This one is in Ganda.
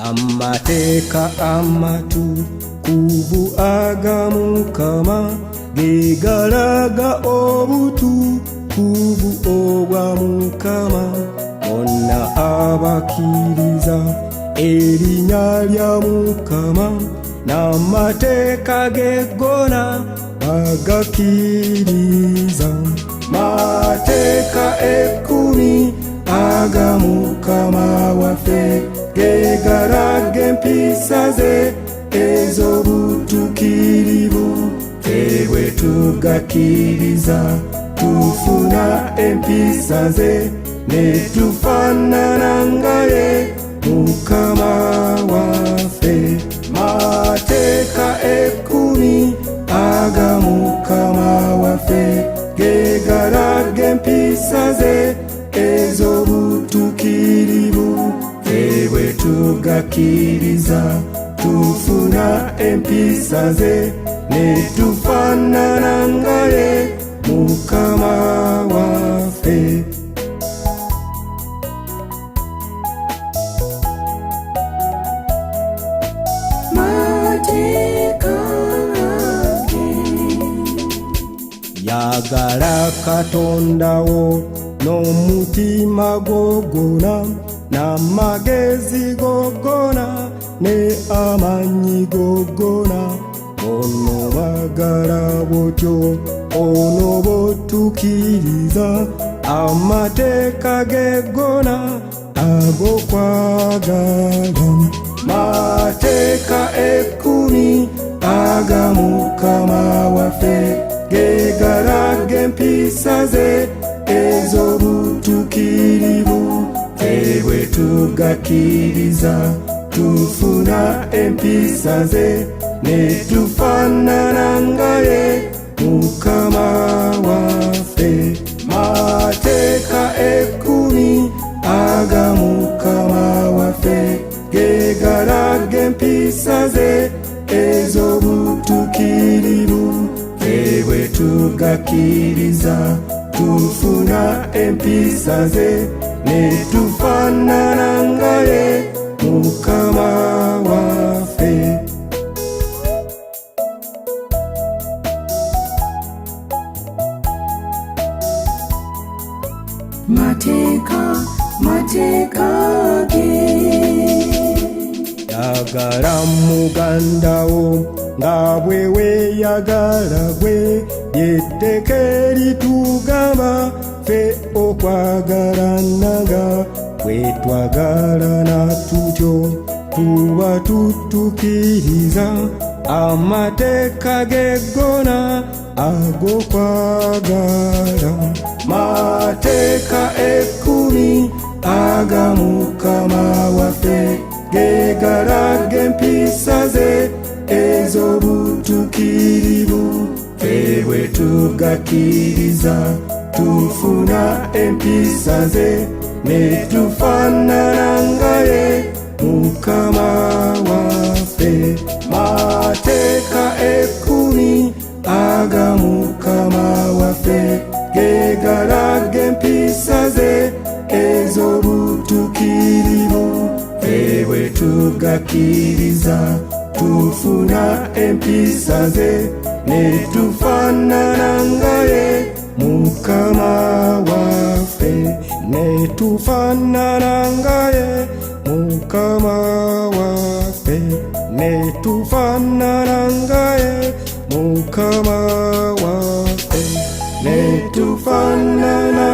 Amateeka amatukuvu aga Mukama ge galaga obutukuvu obwa Mukama. Bonna abakkiriza erinnya lya Mukama n'amateeka ge gonna bagakkiriza. Mateeka 10 aga Mukama waffe ge galaga empisa ze ez'obutuukirivu. Ffe bwe tugakkiriza tufuna empisa ze ne tufaanana nga ye Mukama waffe. Mateeka 10 aga Mukama waffe ge galaga empisa ze ez'obutuukirivu. Ffe bwe tugakkiriza tufuna empisa ze ne tufaanana nga ye Mukama waffe. Yagala Katonda wo n'omutima gwo gwonna n'amagezi go gonna ne amaanyi go gonna. Ono bagala bw'otyo onoba otuukiriza amateeka ge gonna ag'okwagala. Mateeka 10 aga Mukama waffe ge galaga empisa ze ez'obutuukirivu. Ffe bwe tugakkiriza tufuna empisa ze ne tufaanana nga ye Mukama waffe. Mateeka 10 aga Mukama waffe ge galaga empisa ze ez'obutuukirivu. Ffe bwe tugakkiriza tufuna empisa ze ne tufaanana nga ye Mukama waffe. Mateeka ge yagala muganda wo nga bwe weeyagala gwe. Ly'etteeka eritugamba ffe okwagalananga. Bwe twagalana tutyo tuba tutuukiriza amateeka ge gonna ag'okwagala. Mateeka 10 aga Mukama waffe ge galaga empisa ze ez'obutuukirivu. Ffe bwe tugakkiriza tufuna empisa ze ne tufaanana nga ye Mukama waffe. Mateeka 10 aga Mukama waffe ge galaga empisa ze ez'obutuukirivu. Ffe bwe tugakkiriza tufuna empisa ze ne tufaanana nga ye Mukama waffe. Ne tufaanana nga ye Mukama waffe. Ne tufaanana nga ye Mukama waffe. Ne tufaanana